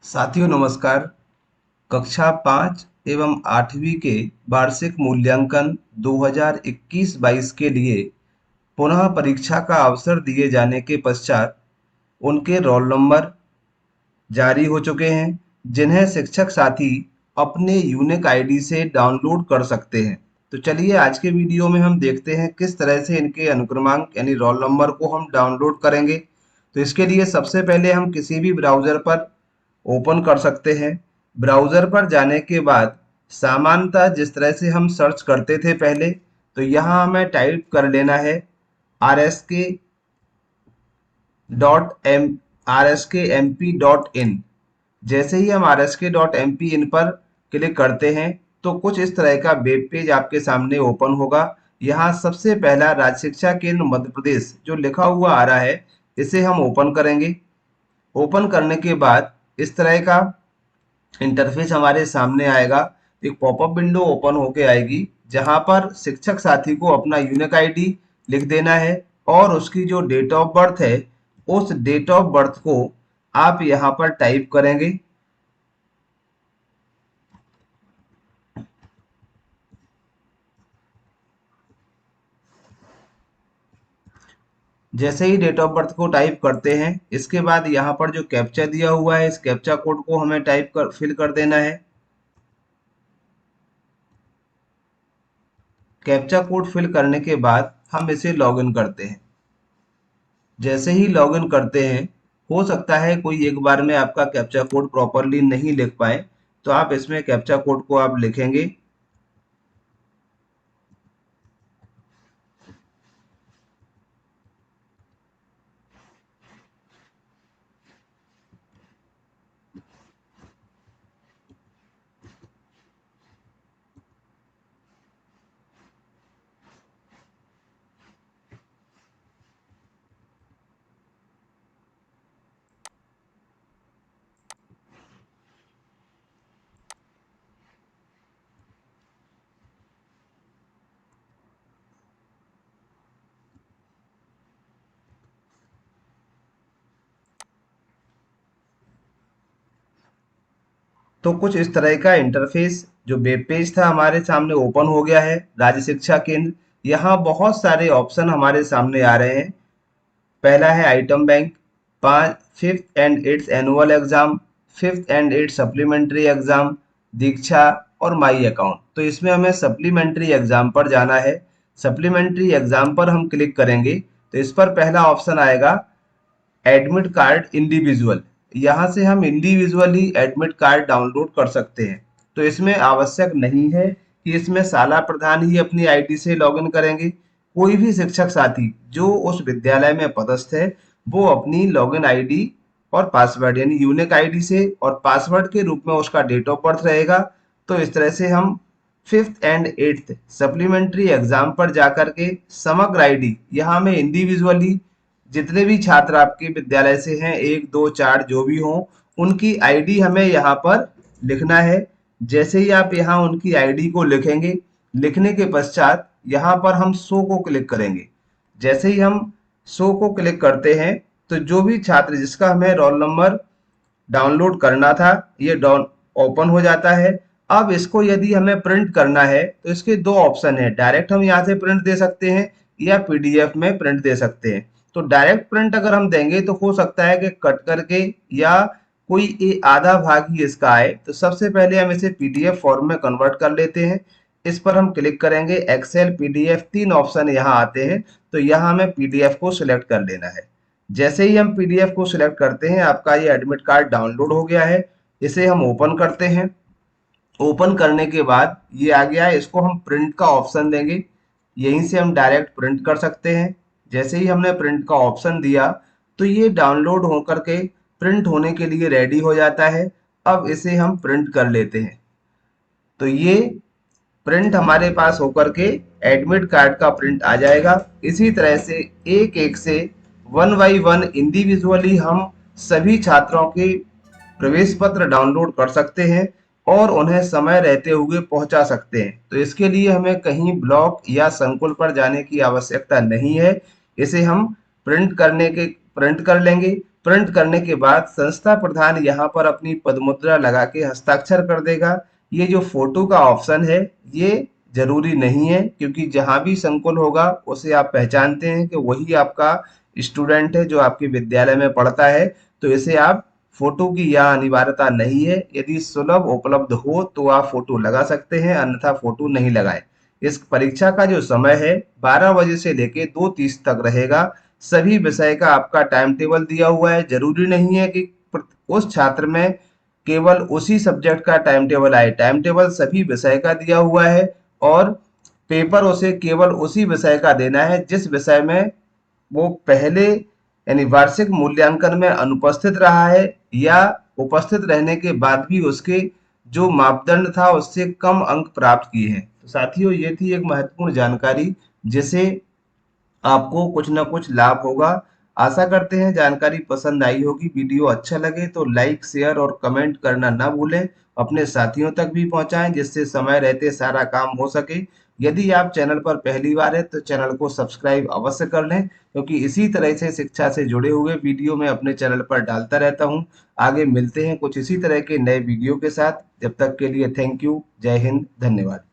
साथियों नमस्कार। कक्षा 5 एवं 8वीं के वार्षिक मूल्यांकन 2021-22 के लिए पुनः परीक्षा का अवसर दिए जाने के पश्चात उनके रोल नंबर जारी हो चुके हैं, जिन्हें शिक्षक साथी अपने यूनिक आईडी से डाउनलोड कर सकते हैं। तो चलिए आज के वीडियो में हम देखते हैं किस तरह से इनके अनुक्रमांक यानी रोल नंबर को हम डाउनलोड करेंगे। तो इसके लिए सबसे पहले हम किसी भी ब्राउज़र पर ओपन कर सकते हैं। ब्राउज़र पर जाने के बाद सामान्यतः जिस तरह से हम सर्च करते थे पहले, तो यहाँ हमें टाइप कर लेना है rsk.mp.in। जैसे ही हम rsk.mp.in पर क्लिक करते हैं तो कुछ इस तरह का वेब पेज आपके सामने ओपन होगा। यहाँ सबसे पहला राज्य शिक्षा केंद्र मध्य प्रदेश जो लिखा हुआ आ रहा है, इसे हम ओपन करेंगे। ओपन करने के बाद इस तरह का इंटरफेस हमारे सामने आएगा। एक पॉपअप विंडो ओपन होके आएगी, जहां पर शिक्षक साथी को अपना यूनिक आईडी लिख देना है और उसकी जो डेट ऑफ बर्थ है, उस डेट ऑफ बर्थ को आप यहां पर टाइप करेंगे। जैसे ही डेट ऑफ बर्थ को टाइप करते हैं, इसके बाद यहाँ पर जो कैप्चा दिया हुआ है, इस कैप्चा कोड को हमें फिल कर देना है। कैप्चा कोड फिल करने के बाद हम इसे लॉगिन करते हैं। जैसे ही लॉगिन करते हैं, हो सकता है कोई एक बार में आपका कैप्चा कोड प्रॉपरली नहीं लिख पाए, तो आप इसमें कैप्चा कोड को आप लिखेंगे। तो कुछ इस तरह का इंटरफेस जो वेब पेज था हमारे सामने ओपन हो गया है। राज्य शिक्षा केंद्र, यहाँ बहुत सारे ऑप्शन हमारे सामने आ रहे हैं। पहला है item bank, 5th and 8th annual exam, 5th and 8th supplementary exam, Diksha और माई अकाउंट। तो इसमें हमें सप्लीमेंट्री एग्जाम पर जाना है। सप्लीमेंट्री एग्जाम पर हम क्लिक करेंगे तो इस पर पहला ऑप्शन आएगा एडमिट कार्ड इंडिविजुअल। यहाँ से हम इंडिविजुअली एडमिट कार्ड डाउनलोड कर सकते हैं। तो इसमें आवश्यक नहीं है कि इसमें शाला प्रधान ही अपनी आईडी से लॉगिन करेंगे। कोई भी शिक्षक साथी जो उस विद्यालय में पदस्थ है, वो अपनी लॉगिन आईडी और पासवर्ड यानी यूनिक आईडी से और पासवर्ड के रूप में उसका डेट ऑफ बर्थ रहेगा। तो इस तरह से हम 5th and 8th supplementary exam पर जाकर के समग्र आईडी, यहाँ में इंडिविजुअली जितने भी छात्र आपके विद्यालय से हैं, 1 2 4 जो भी हों, उनकी आईडी हमें यहाँ पर लिखना है। जैसे ही आप यहाँ उनकी आईडी को लिखेंगे, लिखने के पश्चात यहाँ पर हम शो को क्लिक करेंगे। जैसे ही हम शो को क्लिक करते हैं, तो जो भी छात्र जिसका हमें रोल नंबर डाउनलोड करना था, ये डाउन ओपन हो जाता है। अब इसको यदि हमें प्रिंट करना है तो इसके दो ऑप्शन है, डायरेक्ट हम यहाँ से प्रिंट दे सकते हैं या पीडीएफ में प्रिंट दे सकते हैं। तो डायरेक्ट प्रिंट अगर हम देंगे तो हो सकता है कि कट करके या कोई आधा भाग ही इसका आए। तो सबसे पहले हम इसे पीडीएफ फॉर्म में कन्वर्ट कर लेते हैं। इस पर हम क्लिक करेंगे, एक्सेल पीडीएफ तीन ऑप्शन यहाँ आते हैं। तो यहाँ हमें पीडीएफ को सिलेक्ट कर लेना है। जैसे ही हम पीडीएफ को सिलेक्ट करते हैं, आपका ये एडमिट कार्ड डाउनलोड हो गया है। इसे हम ओपन करते हैं। ओपन करने के बाद ये आ गया है, इसको हम प्रिंट का ऑप्शन देंगे। यहीं से हम डायरेक्ट प्रिंट कर सकते हैं। जैसे ही हमने प्रिंट का ऑप्शन दिया, तो ये डाउनलोड होकर के प्रिंट होने के लिए रेडी हो जाता है। अब इसे हम प्रिंट कर लेते हैं। तो ये प्रिंट हमारे पास होकर के एडमिट कार्ड का प्रिंट आ जाएगा। इसी तरह से एक एक से 1 बाई 1 इंडिविजुअली हम सभी छात्रों के प्रवेश पत्र डाउनलोड कर सकते हैं और उन्हें समय रहते हुए पहुंचा सकते हैं। तो इसके लिए हमें कहीं ब्लॉक या संकुल पर जाने की आवश्यकता नहीं है। इसे हम प्रिंट कर लेंगे। प्रिंट करने के बाद संस्था प्रधान यहाँ पर अपनी पदमुद्रा लगा के हस्ताक्षर कर देगा। ये जो फोटो का ऑप्शन है ये जरूरी नहीं है, क्योंकि जहाँ भी संकुल होगा उसे आप पहचानते हैं कि वही आपका स्टूडेंट है जो आपके विद्यालय में पढ़ता है, तो इसे आप फोटो की यहाँ अनिवार्यता नहीं है। यदि सुलभ उपलब्ध हो तो आप फोटो लगा सकते हैं, अन्यथा फोटो नहीं लगाएं। इस परीक्षा का जो समय है 12 बजे से लेके 2:30 तक रहेगा। सभी विषय का आपका टाइम टेबल दिया हुआ है। जरूरी नहीं है कि उस छात्र में केवल उसी सब्जेक्ट का टाइम टेबल आए, टाइम टेबल सभी विषय का दिया हुआ है और पेपर उसे केवल उसी विषय का देना है जिस विषय में वो पहले यानी वार्षिक मूल्यांकन में अनुपस्थित रहा है, या उपस्थित रहने के बाद भी उसके जो मापदंड था उससे कम अंक प्राप्त किए हैं। तो साथियों, ये थी एक महत्वपूर्ण जानकारी जिसे आपको कुछ ना कुछ लाभ होगा। आशा करते हैं जानकारी पसंद आई होगी। वीडियो अच्छा लगे तो लाइक, शेयर और कमेंट करना ना भूलें। अपने साथियों तक भी पहुंचाएं जिससे समय रहते सारा काम हो सके। यदि आप चैनल पर पहली बार है तो चैनल को सब्सक्राइब अवश्य कर लें, क्योंकि इसी तरह से शिक्षा से जुड़े हुए वीडियो मैं अपने चैनल पर डालता रहता हूं। आगे मिलते हैं कुछ इसी तरह के नए वीडियो के साथ। जब तक के लिए थैंक यू। जय हिंद। धन्यवाद।